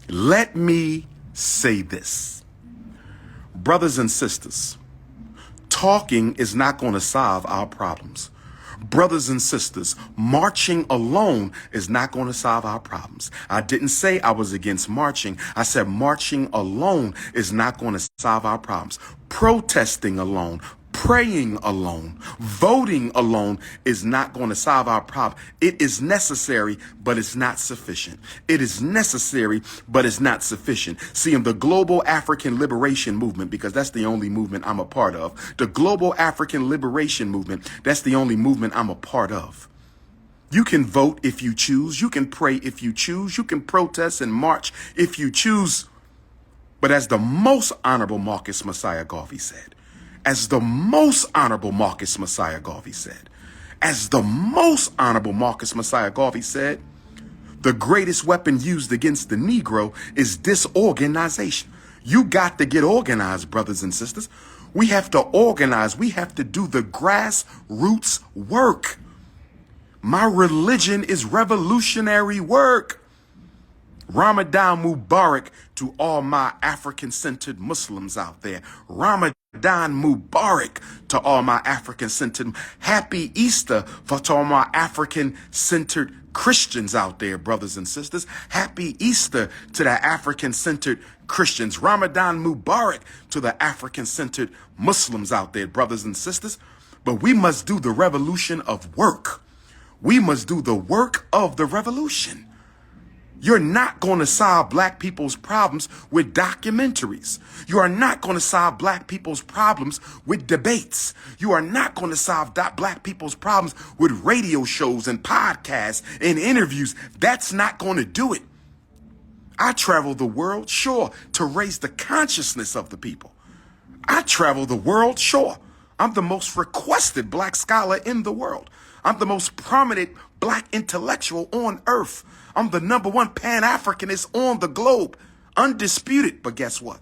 Let me say this. Brothers and sisters, talking is not going to solve our problems. Brothers and sisters, marching alone is not going to solve our problems. I didn't say I was against marching. I said marching alone is not going to solve our problems. Protesting alone, praying alone, voting alone is not going to solve our problem. It is necessary, but it's not sufficient. It is necessary, but it's not sufficient. See, in the global African liberation movement, because that's the only movement I'm a part of, the global African liberation movement, that's the only movement I'm a part of. You can vote if you choose. You can pray if you choose. You can protest and march if you choose. But as the most honorable Marcus Messiah Garvey said, as the most honorable Marcus Messiah Garvey said, as the most honorable Marcus Messiah Garvey said, the greatest weapon used against the Negro is disorganization. You got to get organized, brothers and sisters. We have to organize. We have to do the grassroots work. My religion is revolutionary work. Ramadan Mubarak to all my African-centered Muslims out there. Ramadan Mubarak to all my African-centered. Happy Easter to all my African-centered Christians out there, brothers and sisters. Happy Easter to the African-centered Christians. Ramadan Mubarak to the African-centered Muslims out there, brothers and sisters. But we must do the revolution of work. We must do the work of the revolution. You're not going to solve black people's problems with documentaries. You are not going to solve black people's problems with debates. You are not going to solve black people's problems with radio shows and podcasts and interviews. That's not going to do it. I travel the world, sure, to raise the consciousness of the people. I travel the world, sure. I'm the most requested black scholar in the world. I'm the most prominent black intellectual on earth. I'm the #1 Pan-Africanist on the globe, undisputed. But guess what?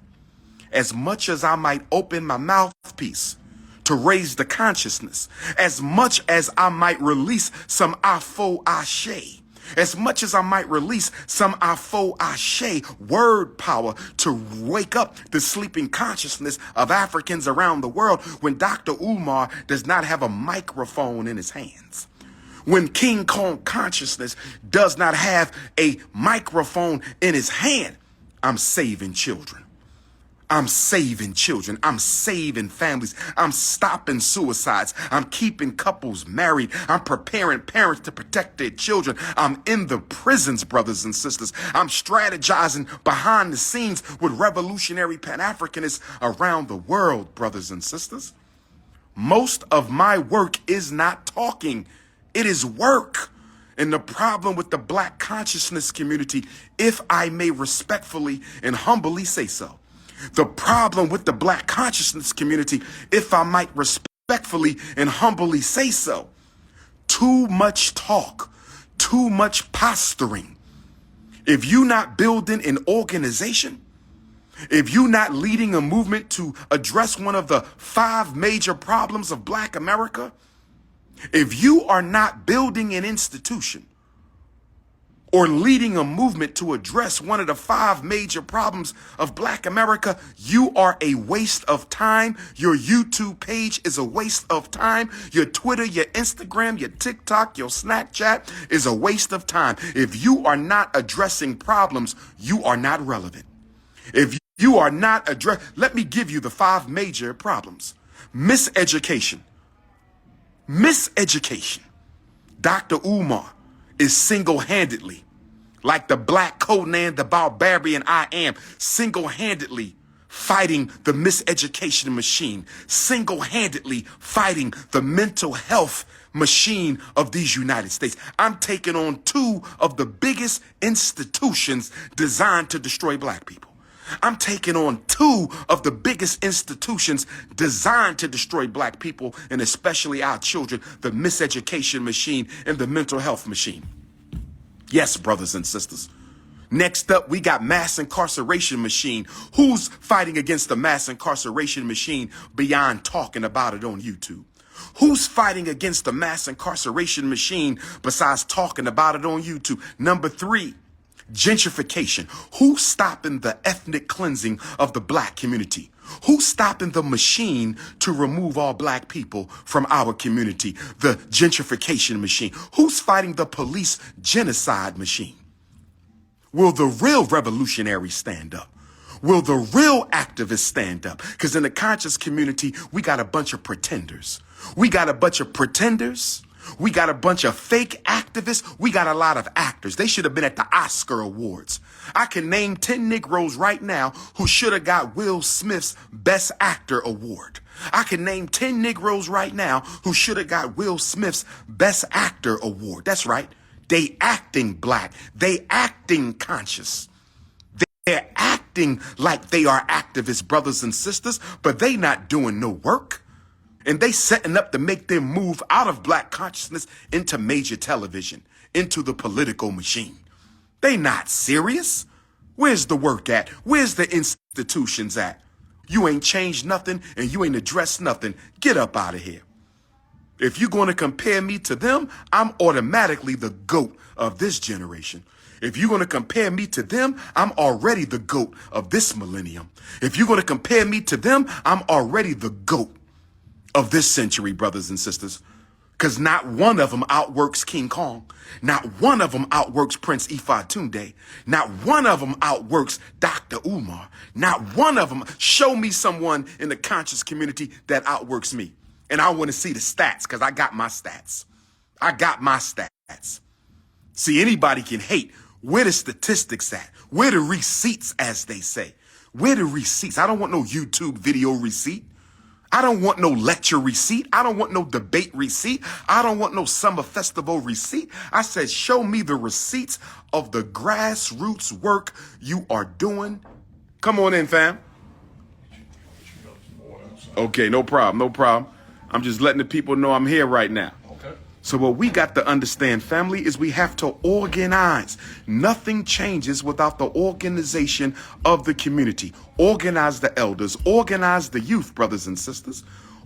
As much as I might open my mouthpiece to raise the consciousness, as much as I might release some afo ashe, as much as I might release some afo ashe word power to wake up the sleeping consciousness of Africans around the world, when Dr.Umar does not have a microphone in his hands, when King Kong consciousness does not have a microphone in his hand, I'm saving children. I'm saving children. I'm saving families. I'm stopping suicides. I'm keeping couples married. I'm preparing parents to protect their children. I'm in the prisons, brothers and sisters. I'm strategizing behind the scenes with revolutionary Pan-Africanists around the world, brothers and sisters. Most of my work is not talking. It is work. And the problem with the black consciousness community, if I may respectfully and humbly say so, the problem with the black consciousness community, if I might respectfully and humbly say so, too much talk, too much posturing. If you're not building an organization, if you're not leading a movement to address one of the 5 major problems of black America, if you are not building an institution or leading a movement to address one of the 5 major problems of black America, you are a waste of time. Your YouTube page is a waste of time. Your Twitter, your Instagram, your TikTok, your Snapchat is a waste of time. If you are not addressing problems, you are not relevant. If you are not let me give you the 5 major problems. Miseducation. Miseducation. Dr. Umar is single-handedly, like the black Conan the Barbarian I am, single-handedly fighting the miseducation machine, single-handedly fighting the mental health machine of these United States. I'm taking on 2 of the biggest institutions designed to destroy black people. I'm taking on 2 of the biggest institutions designed to destroy black people, and especially our children, the miseducation machine and the mental health machine. Yes, brothers and sisters. Next up, we got mass incarceration machine. Who's fighting against the mass incarceration machine beyond talking about it on YouTube? Who's fighting against the mass incarceration machine besides talking about it on YouTube? Number 3. Gentrification. Who's stopping the ethnic cleansing of the black community? Who's stopping the machine to remove all black people from our community? The gentrification machine. Who's fighting the police genocide machine? Will the real revolutionaries stand up? Will the real activists stand up? Because in the conscious community, we got a bunch of pretenders. We got a bunch of pretenders. We got a bunch of fake activists. We got a lot of actors. They should have been at the Oscar Awards. I can name 10 Negroes right now who should have got Will Smith's Best Actor Award. I can name 10 Negroes right now who should have got Will Smith's Best Actor Award. That's right. They acting black. They acting conscious. They're acting like they are activist brothers and sisters, but they not doing no work. And they setting up to make them move out of black consciousness into major television, into the political machine. They not serious. Where's the work at? Where's the institutions at? You ain't changed nothing and you ain't addressed nothing. Get up out of here. If you're going to compare me to them, I'm automatically the GOAT of this generation. If you're going to compare me to them, I'm already the GOAT of this millennium. If you're going to compare me to them, I'm already the GOAT of this century, brothers and sisters. Because not one of them outworks King Kong. Not one of them outworks Prince Ifatunde. Not one of them outworks Dr.Umar. Not one of them. Show me someone in the conscious community that outworks me. And I want to see the stats because I got my stats. I got my stats. See, anybody can hate. Where the statistics at? Where the receipts, as they say? Where the receipts? I don't want no YouTube video receipt. I don't want no lecture receipt. I don't want no debate receipt. I don't want no summer festival receipt. I said, show me the receipts of the grassroots work you are doing. Come on in, fam. Okay, no problem, no problem. I'm just letting the people know I'm here right now. Okay. So what we got to understand, family, is we have to organize. Nothing changes without the organization of the community. Organize the elders, organize the youth, brothers and sisters,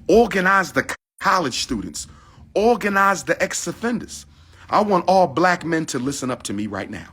organize the college students, organize the ex-offenders. I want all black men to listen up to me right now.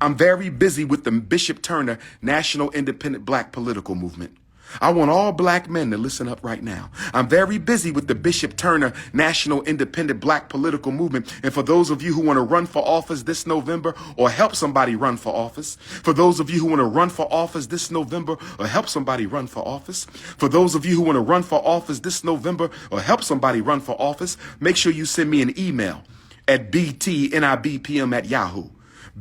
I'm very busy with the Bishop Turner National Independent Black Political Movement. I want all black men to listen up right now. I'm very busy with the Bishop Turner National Independent Black Political Movement. And for those of you who want to run for office this November or help somebody run for office, for those of you who want to run for office this November or help somebody run for office, for those of you who want to run for office this November or help somebody run for office, make sure you send me an email at btnibpm@yahoo.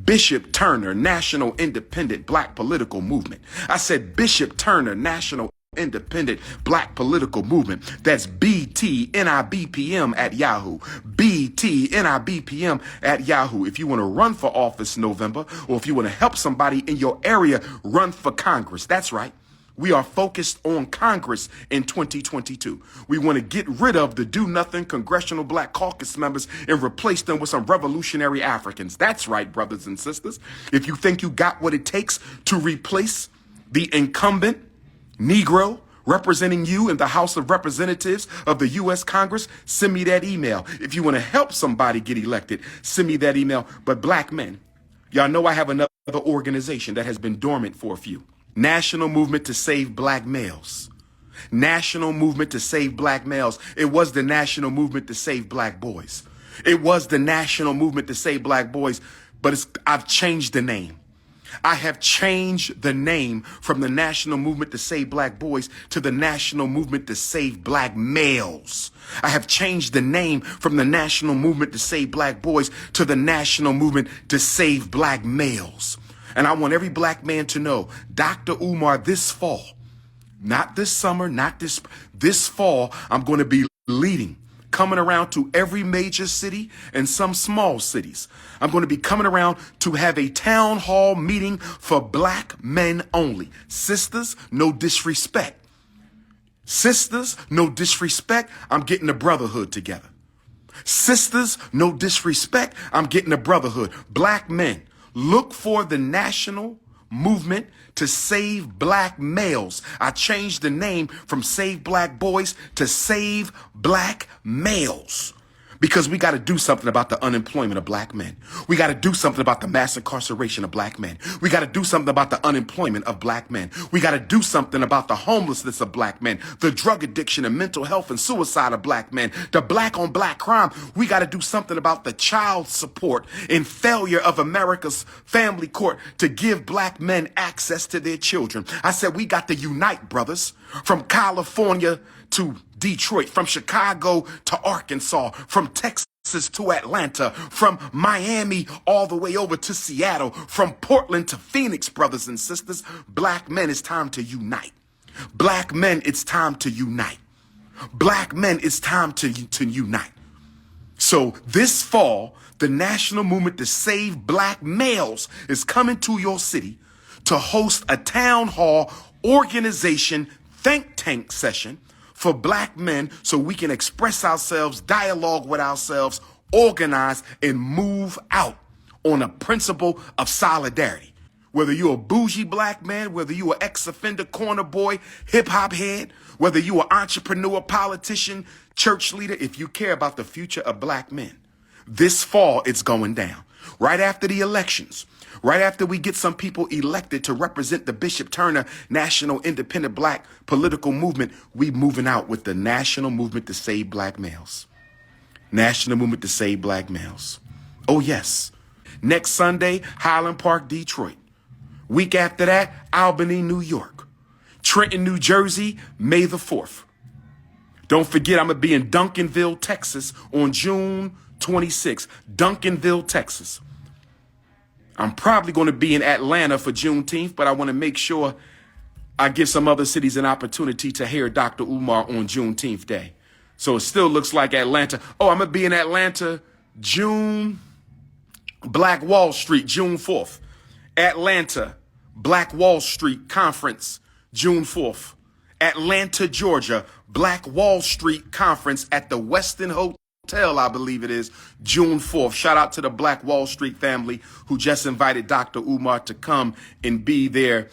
Bishop Turner National Independent Black Political Movement. I said Bishop Turner National Independent Black Political Movement. That's btnibpm@yahoo. btnibpm@yahoo. If you want to run for office November, or if you want to help somebody in your area run for Congress, that's right. We are focused on Congress in 2022. We want to get rid of the do-nothing Congressional Black Caucus members and replace them with some revolutionary Africans. That's right, brothers and sisters. If you think you got what it takes to replace the incumbent Negro representing you in the House of Representatives of the U.S. Congress, send me that email. If you want to help somebody get elected, send me that email. But black men, y'all know I have another organization that has been dormant for a few. National Movement to Save Black Males. National Movement to Save Black Males. It was the National Movement to Save Black Boys. It was the National Movement to Save Black Boys, but I've changed the name. I have changed the name from the National Movement to Save Black Boys to the National Movement to Save Black Males. I have changed the name from the National Movement to Save Black Boys to the National Movement to Save Black Males. And I want every black man to know, Dr. Umar, this fall, not this summer, not this fall, I'm going to be leading, coming around to every major city and some small cities. I'm going to be coming around to have a town hall meeting for black men only. Sisters, no disrespect. Sisters, no disrespect. I'm getting the brotherhood together. Sisters, no disrespect. I'm getting the brotherhood. Black men. Look for the National Movement to Save Black Males. I changed the name from Save Black Boys to Save Black Males. Because we got to do something about the unemployment of black men. We got to do something about the mass incarceration of black men. We got to do something about the unemployment of black men. We got to do something about the homelessness of black men, the drug addiction and mental health and suicide of black men, the black on black crime. We got to do something about the child support and failure of America's family court to give black men access to their children. I said we got to unite, brothers, from California to Detroit, from Chicago to Arkansas, from Texas to Atlanta, from Miami all the way over to Seattle, from Portland to Phoenix, brothers and sisters. Black men, it's time to unite. Black men, it's time to unite. Black men, it's time to unite. So this fall, the national movement to save black males is coming to your city to host a town hall organization think tank session for black men so we can express ourselves, dialogue with ourselves, organize, and move out on a principle of solidarity. Whether you're a bougie black man, whether you're an ex-offender, corner boy, hip-hop head, whether you're an entrepreneur, politician, church leader, if you care about the future of black men, this fall it's going down. Right after the elections, right after we get some people elected to represent the Bishop Turner National Independent Black Political Movement, we moving out with the National Movement to Save Black Males. National Movement to Save Black Males. Oh, yes. Next Sunday, Highland Park, Detroit. Week after that, Albany, New York. Trenton, New Jersey, May the 4th. Don't forget, I'm going to be in Duncanville, Texas on June 26th. Duncanville, Texas. I'm probably going to be in Atlanta for Juneteenth, but I want to make sure I give some other cities an opportunity to hear Dr. Umar on Juneteenth Day. So it still looks like Atlanta. Oh, I'm going to be in Atlanta, Black Wall Street, June 4th. Atlanta, Black Wall Street Conference, June 4th. Atlanta, Georgia, Black Wall Street Conference at the Westin Hotel, I believe it is, June 4th. Shout out to the Black Wall Street family who just invited Dr. Umar to come and be their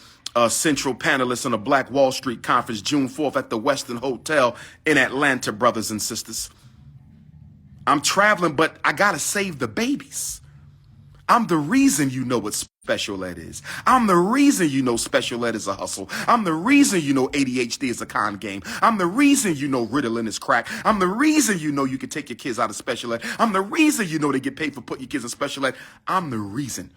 central panelist on the Black Wall Street Conference, June 4th at the Westin Hotel in Atlanta, brothers and sisters. I'm traveling, but I got to save the babies. I'm the reason you know what special ed is. I'm the reason you know special ed is a hustle. I'm the reason you know ADHD is a con game. I'm the reason you know Ritalin is crack. I'm the reason you know you can take your kids out of special ed. I'm the reason you know they get paid for putting your kids in special ed. I'm the reason.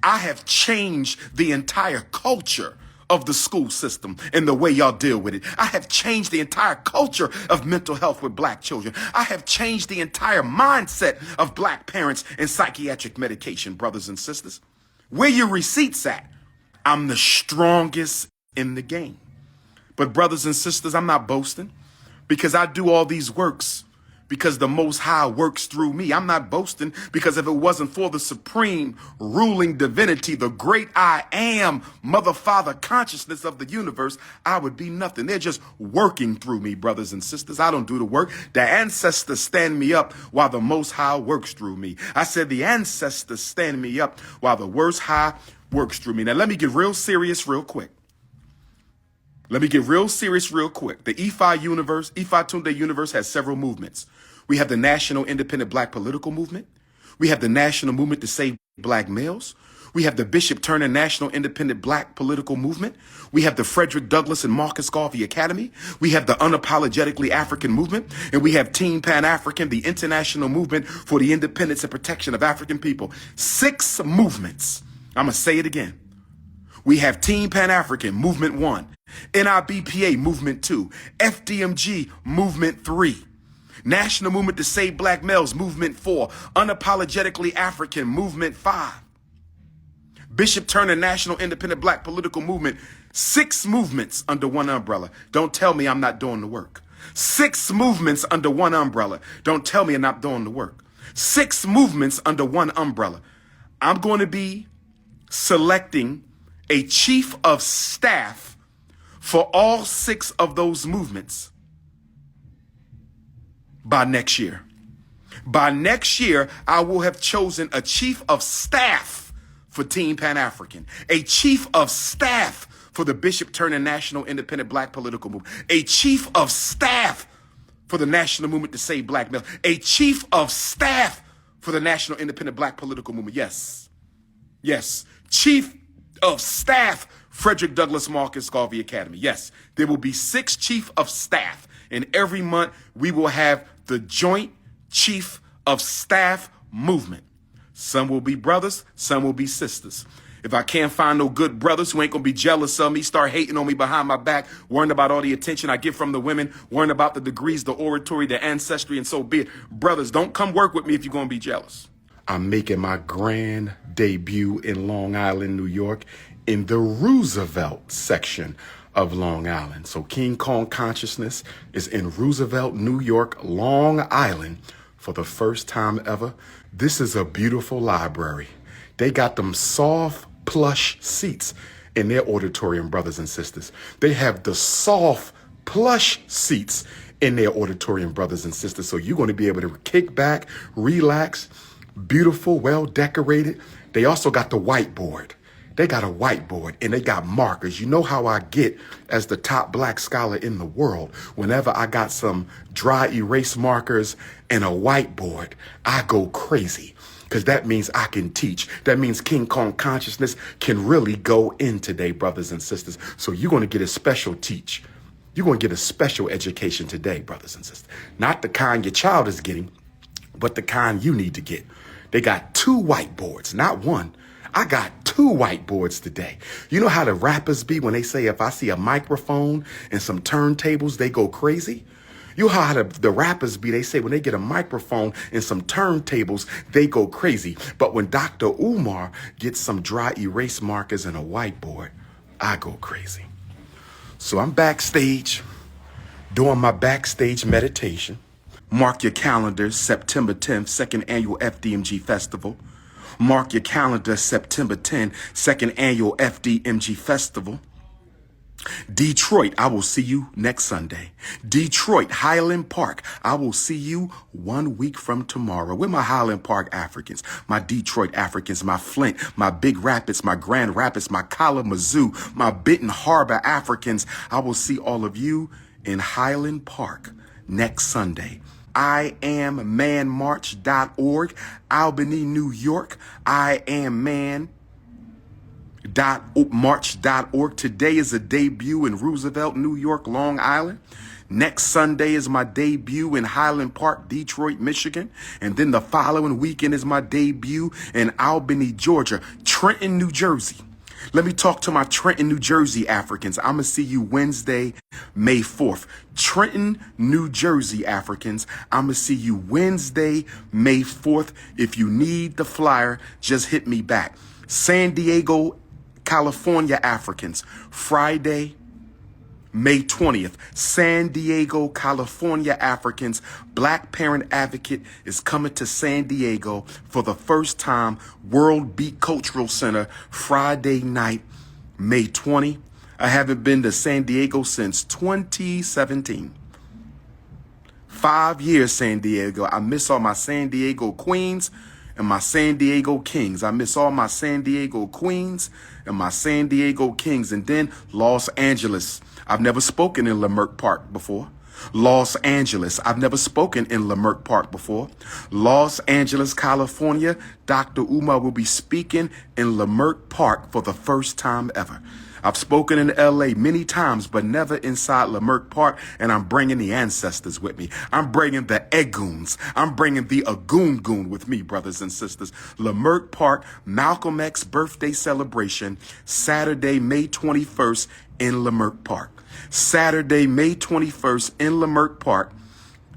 I have changed the entire culture of the school system and the way y'all deal with it. I have changed the entire culture of mental health with black children. I have changed the entire mindset of black parents and psychiatric medication, brothers and sisters. Where your receipts at? I'm the strongest in the game. But brothers and sisters, I'm not boasting because I do all these works because the Most High works through me. I'm not boasting because if it wasn't for the supreme ruling divinity, the great I am, mother, father, consciousness of the universe, I would be nothing. They're just working through me, brothers and sisters. I don't do the work. The ancestors stand me up while the Most High works through me. I said the ancestors stand me up while the Most High works through me. Now let me get real serious real quick. The EFI universe, EFI Tunde universe has several movements. We have the National Independent Black Political Movement. We have the National Movement to Save Black Males. We have the Bishop Turner National Independent Black Political Movement. We have the Frederick Douglass and Marcus Garvey Academy. We have the Unapologetically African Movement. And we have Team Pan-African, the international movement for the independence and protection of African people. 6 movements. I'm going to say it again. We have Team Pan-African, Movement 1. NIBPA, Movement 2. FDMG, Movement 3. National Movement to Save Black Males, Movement 4. Unapologetically African, Movement 5. Bishop Turner National Independent Black Political Movement. 6 movements under one umbrella. Don't tell me I'm not doing the work. 6 movements under one umbrella. Don't tell me I'm not doing the work. 6 movements under one umbrella. I'm going to be selecting a chief of staff for all 6 of those movements by next year. By next year, I will have chosen a chief of staff for Team Pan-African, a chief of staff for the Bishop Turner National Independent Black Political Movement, a chief of staff for the National Movement to Save Black Males. A chief of staff for the National Independent Black Political Movement. Yes. Yes. Chief of staff, Frederick Douglass Marcus Garvey Academy. Yes. There will be 6 chief of staff. And every month we will have the Joint Chief of Staff movement. Some will be brothers, some will be sisters. If I can't find no good brothers who ain't gonna be jealous of me, start hating on me behind my back, worrying about all the attention I get from the women, worrying about the degrees, the oratory, the ancestry, and so be it. Brothers, don't come work with me if you're gonna be jealous. I'm making my grand debut in Long Island, New York, in the Roosevelt section of Long Island. So King Kong Consciousness is in Roosevelt, New York, Long Island for the first time ever. This is a beautiful library. They got them soft plush seats in their auditorium, brothers and sisters. They have the soft plush seats in their auditorium, brothers and sisters. So you're going to be able to kick back, relax, beautiful, well decorated. They also got the whiteboard. They got a whiteboard and they got markers. You know how I get as the top black scholar in the world. Whenever I got some dry erase markers and a whiteboard, I go crazy. Because that means I can teach. That means King Kong Consciousness can really go in today, brothers and sisters. So you're going to get a special teach. You're going to get a special education today, brothers and sisters. Not the kind your child is getting, but the kind you need to get. They got 2 whiteboards, not one. I got 2 whiteboards today. You know how the rappers be when they say, if I see a microphone and some turntables, they go crazy? You know how the rappers be, they say when they get a microphone and some turntables, they go crazy. But when Dr.Umar gets some dry erase markers and a whiteboard, I go crazy. So I'm backstage doing my backstage meditation. Mark your calendars, September 10th, 2nd Annual FDMG Festival. Mark your calendar, September 10th, 2nd Annual FDMG Festival. Detroit, I will see you next Sunday. Detroit, Highland Park, I will see you 1 week from tomorrow. Where my Highland Park Africans, my Detroit Africans, my Flint, my Big Rapids, my Grand Rapids, my Kalamazoo, my Benton Harbor Africans, I will see all of you in Highland Park next Sunday. IamManMarch.org, Albany, New York. IamMan.march.org. Today is a debut in Roosevelt, New York, Long Island. Next Sunday is my debut in Highland Park, Detroit, Michigan. And then the following weekend is my debut in Albany, Georgia, Trenton, New Jersey. Let me talk to my Trenton, New Jersey Africans. I'm going to see you Wednesday, May 4th. Trenton, New Jersey Africans, I'm going to see you Wednesday, May 4th. If you need the flyer, just hit me back. San Diego, California Africans, Friday, May 20th, San Diego, California Africans, Black Parent Advocate is coming to San Diego for the first time, World Beat Cultural Center, Friday night, May 20. I haven't been to San Diego since 2017. 5 years, San Diego. I miss all my San Diego queens and my San Diego kings. I miss all my San Diego queens and my San Diego kings. And then Los Angeles. I've never spoken in Leimert Park before. Los Angeles. I've never spoken in Leimert Park before. Los Angeles, California. Dr. Umar will be speaking in Leimert Park for the first time ever. I've spoken in LA many times, but never inside Leimert Park, and I'm bringing the ancestors with me. I'm bringing the Egoons. I'm bringing the Agoon with me, brothers and sisters. Leimert Park, Malcolm X birthday celebration, Saturday, May 21st in Leimert Park. Saturday, May 21st in Leimert Park.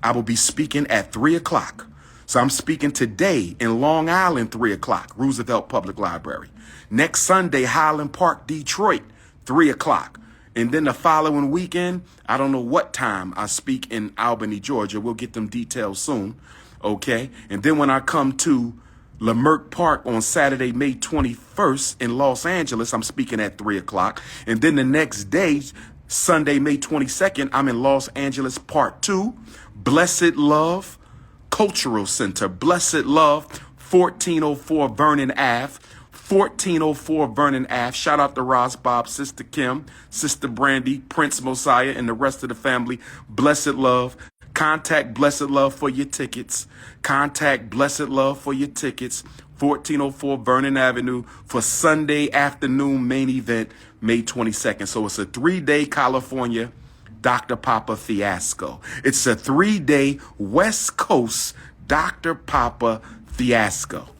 I will be speaking at 3 o'clock. So I'm speaking today in Long Island, 3 o'clock, Roosevelt Public Library. Next Sunday, Highland Park, Detroit, 3 o'clock. And then the following weekend, I don't know what time I speak in Albany, Georgia. We'll get them details soon. Okay. And then when I come to Leimert Park on Saturday, May 21st in Los Angeles, I'm speaking at 3 o'clock. And then the next day, Sunday, May 22nd, I'm in Los Angeles, Part 2, Blessed Love Cultural Center. Blessed Love, 1404 Vernon Ave. 1404 Vernon Ave. Shout out to Ross Bob, Sister Kim, Sister Brandy, Prince Mosiah, and the rest of the family. Blessed Love Contact Blessed Love for your tickets. Contact Blessed Love for your tickets. 1404 Vernon Avenue for Sunday afternoon main event, May 22nd. So it's a 3-day California Dr.P.O.P.A fiasco. It's a 3-day West Coast Dr.P.O.P.A fiasco.